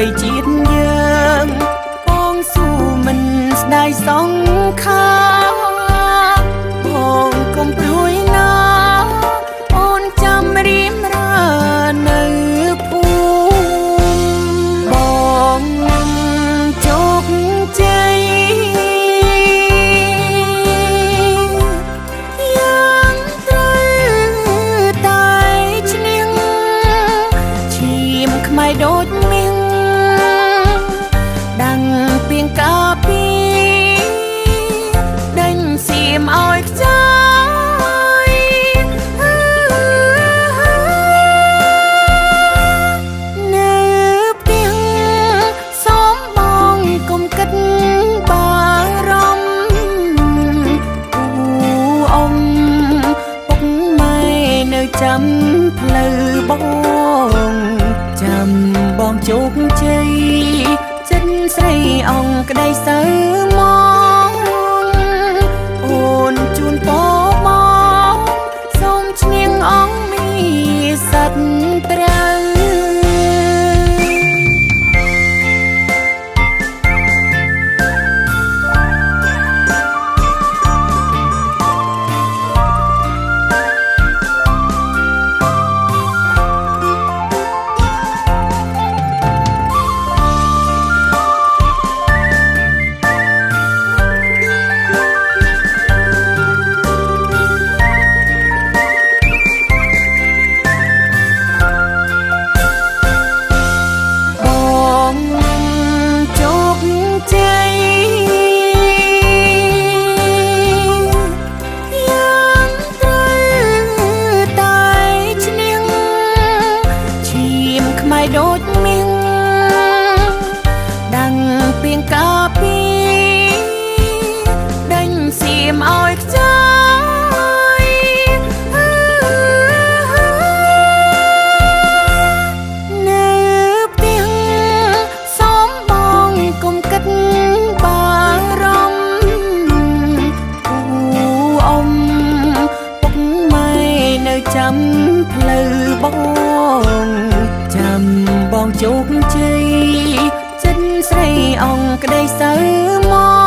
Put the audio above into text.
បីជាតិយើងបងស៊ូមិនស្ដាយសងខាបងកុំព្រួយណាអូនចាំរៀមរានៅភូមិបងជោគជ័យយ៉ាងត្រូវតែឈ្នះឈាមខ្មៅដូចមាសดังเพียงกาปีดังเสียมอ้อยใจเนื้อเพียงซ้อมมองกลมกัดบารมผู้อมปกไม่เนื้อจำเพลอบองจำบองจุกใจចិនស្រីអង្គក្តីសើមកអូនជូនពរមកសូមឈ្នះអង្គមានសត្វត្រូវដូចមាសดังเพียงกาปีดังเสียมอ้อยใจเนื้อเพียงซ้อมมองกลมกัดบารมผู้อมปกไม่เนื้อจำเพลอบองបងជោគជ័យចិត្តស្រីអង្គក្តីសើមក